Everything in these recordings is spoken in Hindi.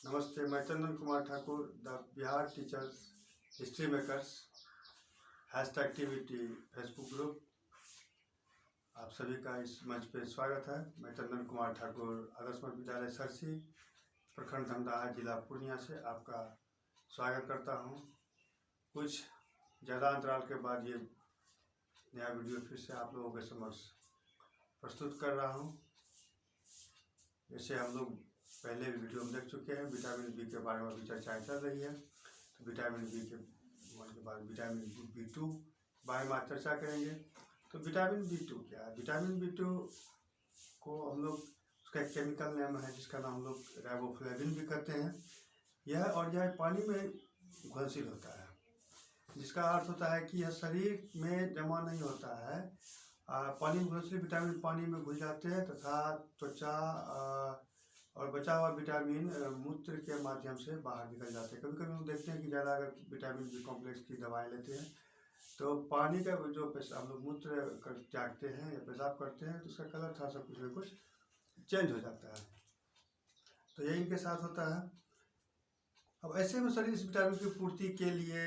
नमस्ते, मैं Chandan Kumar Thakur, the Bihar teachers history makers #activity Facebook group. आप सभी का इस मंच पे स्वागत है। मैं चंदन कुमार ठाकुर, आदर्श मध्य विद्यालय सरसी, प्रखंड धमदाहा, जिला पूर्णिया से आपका स्वागत करता हूं। कुछ ज़्यादा अंतराल के बाद ये नया वीडियो फिर से आप लोगों के समक्ष प्रस्तुत कर रहा हूं। जैसे हम लोग पहले वीडियो में देख चुके हैं, विटामिन बी के बारे में अभी चर्चाएँ चल रही है। तो विटामिन बी के बाद विटामिन B2 बारे में आज चर्चा करेंगे। तो विटामिन B2 क्या है? विटामिन B2 को हम लोग, उसका एक केमिकल नेम है जिसका नाम हम लोग राइबोफ्लेविन भी कहते हैं। यह पानी में घुलनशील होता है, जिसका अर्थ होता है कि यह शरीर में जमा नहीं होता है। पानी में घुलनशील विटामिन पानी में घुल जाते हैं तथा त्वचा और बचा हुआ विटामिन मूत्र के माध्यम से बाहर निकल जाते हैं। कभी कभी हम देखते हैं कि ज़्यादा अगर विटामिन बी कॉम्प्लेक्स की दवाएं लेते हैं तो पानी का जो हम लोग मूत्र त्यागते हैं या पेशाब करते हैं तो उसका कलर थोड़ा सा कुछ न कुछ चेंज हो जाता है। तो यही इनके साथ होता है। अब ऐसे में शरीर इस विटामिन की पूर्ति के लिए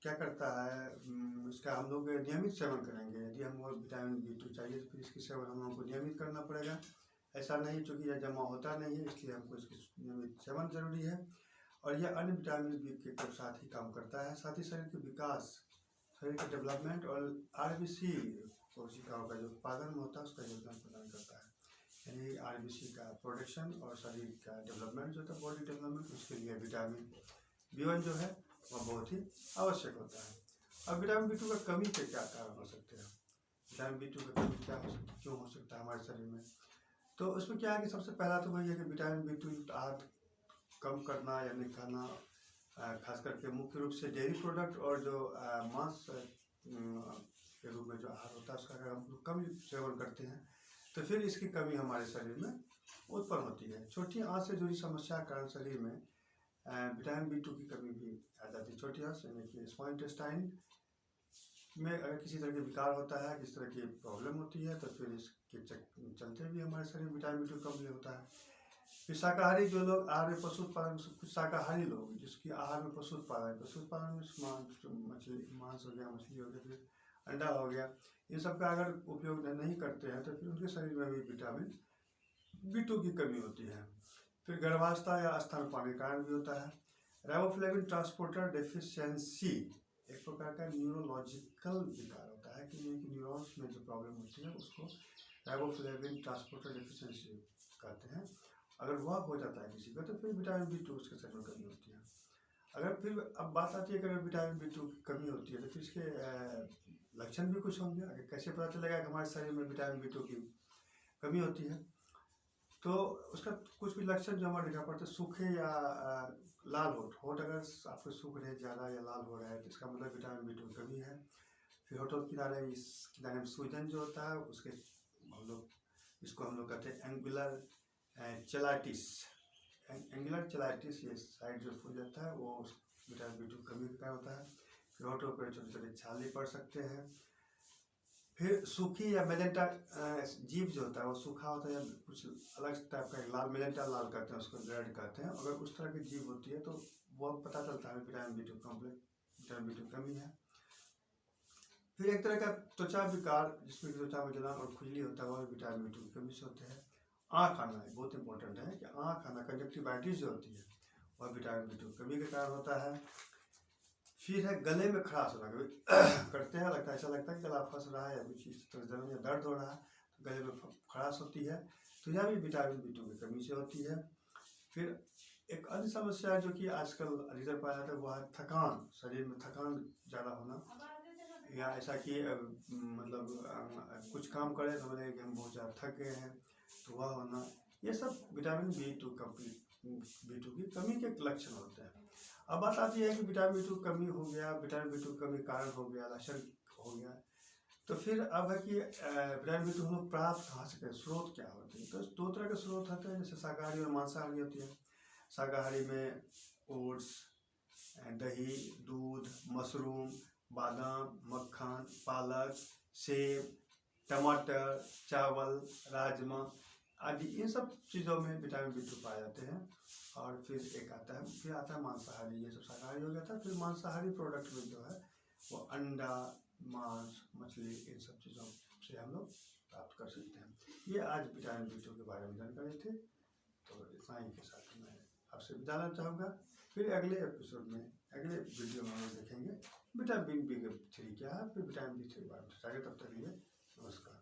क्या करता है, इसका हम लोग नियमित सेवन करेंगे। यदि हमको विटामिन B2 चाहिए तो फिर इसकी सेवन हम लोगों को नियमित करना पड़ेगा। ऐसा नहीं चूँकि यह जमा होता नहीं है, इसलिए हमको इसकी नियमित सेवन जरूरी है। और यह अन्य विटामिन बी के साथ ही काम करता है। साथ ही शरीर के विकास, शरीर के डेवलपमेंट और RBC कोशिकाओं का जो उत्पादन होता है उसका योगदान प्रदान करता है। यानी RBC का प्रोडक्शन और शरीर का डेवलपमेंट जो होता है, बॉडी डेवलपमेंट, उसके लिए विटामिन B1 जो है वह बहुत ही आवश्यक होता है। अब विटामिन B2 का कमी के क्या कारण हो सकते हैं? विटामिन B2 का कमी क्या हो सकता है, क्यों हो सकता है हमारे शरीर में? तो उसमें क्या है कि सबसे पहला तो वही है कि विटामिन B2 युक्त आहार कम करना या नहीं खाना, खास करके मुख्य रूप से डेयरी प्रोडक्ट और जो मांस के रूप में जो आहार होता है उसका अगर हम लोग कम सेवन करते हैं तो फिर इसकी कमी हमारे शरीर में उत्पन्न होती है। छोटी आंत से जुड़ी समस्या के कारण शरीर में विटामिन B2 की कमी भी आ जाती है। छोटी आंत यानी कि स्मॉल इंटेस्टाइन में अगर किसी तरह के विकार होता है, किसी तरह की प्रॉब्लम होती है तो फिर इसके चलते भी हमारे शरीर में विटामिन B2 कम होता है। फिर शाकाहारी जो लोग आहार में पशु उत्पादन, कुछ शाकाहारी लोग जिसकी आहार में पशु उत्पादन में मांस हो गया, मछली हो गया, फिर अंडा हो गया, इन सब का अगर उपयोग नहीं करते हैं तो फिर उनके शरीर में भी विटामिन B2 की कमी होती है। फिर गर्भावस्था या स्तनपान के कारण भी होता है। राइबोफ्लेविन ट्रांसपोर्टर डेफिशिएंसी एक प्रकार का न्यूरोलॉजिकल विकार होता है कि न्यूरॉन्स में जो प्रॉब्लम होती है उसको राइबोफ्लेविन ट्रांसपोर्टर डेफिशिएंसी कहते हैं। अगर वह हो जाता है किसी का तो फिर विटामिन B2 उसके शरीर में कमी होती है। अगर फिर अब बात आती है कि अगर विटामिन B2 की कमी होती है तो फिर इसके लक्षण भी कुछ होंगे। अगर कैसे पता चलेगा कि हमारे शरीर में विटामिन B2 की कमी होती है, तो उसका कुछ भी लक्षण जो हमारे दिखा पड़ते हैं, सूखे या लाल होठ अगर आपके सूख रहे ज़्यादा या लाल हो रहा है तो इसका मतलब विटामिन B2 की कमी है। फिर होठों के किनारे में सूजन जो होता है उसके इसको हम लोग कहते हैं एंगुलर चेलाइटिस, ये साइड जो फूल जाता है वो विटामिन B2 कमी का होता है। फिर होठों पर छोटे छोटे छाले पड़ सकते हैं। फिर सूखी या मेजेंटा जीभ जो होता है वो सूखा होता है या कुछ अलग टाइप का, लाल मेजेंटा लाल कहते हैं उसको, रेड कहते हैं। अगर उस तरह की जीभ होती है तो वह पता चलता है विटामिन B2 कमी है। फिर एक तरह का त्वचा विकार जिसमें त्वचा में जलन और खुजली होता है वह विटामिन B2 की कमी से होते हैं। आँख आना बहुत इंपॉर्टेंट है कि आँख आना, कंजक्टिवाइटिस जो होती है वह विटामिन B2 कमी के कारण होता है। फिर है गले में खराश होना, करते हैं लगता है, ऐसा लगता है कि गला फंस रहा है या कुछ इस तरह या दर्द हो रहा है तो गले में खराश होती है, तो यह भी विटामिन B2 की कमी से होती है। फिर एक अन्य समस्या जो कि आजकल अधिकतर पाया जाता है वह है थकान, शरीर में थकान ज़्यादा होना, या ऐसा कि मतलब कुछ काम करें तो लगे कि हम बहुत ज़्यादा थक गए हैं तो वह होना, ये सब विटामिन B2 की कमी के लक्षण होते हैं। अब बात आती है कि विटामिन B2 कमी हो गया, विटामिन B2 कमी कारण हो गया, लक्षण हो गया, तो फिर अब है कि विटामिन B2 हम लोग प्राप्त कहाँ से करें, स्रोत क्या होते हैं? तो दो तरह के स्रोत होते हैं, जैसे शाकाहारी और मांसाहारी होती है। शाकाहारी में ओट्स, दही, दूध, मशरूम, बादाम, मक्खन, पालक, सेब, टमाटर, चावल, राजमा आदि इन सब चीज़ों में विटामिन B2 पाए जाते हैं। और फिर फिर आता है मांसाहारी, ये सब शाकाहारी हो गया था। फिर मांसाहारी प्रोडक्ट में जो है वो अंडा, मांस, मछली, इन सब चीज़ों से हम लोग प्राप्त कर सकते हैं। ये आज विटामिन B2 के बारे में जानकारी थी। तो इतना ही के साथ मैं आपसे विदा लेना चाहूँगा। फिर अगले एपिसोड में, अगले वीडियो में हम लोग देखेंगे विटामिन B3 क्या है, फिर विटामिन B3 के बारे में। तब तक के लिए नमस्कार।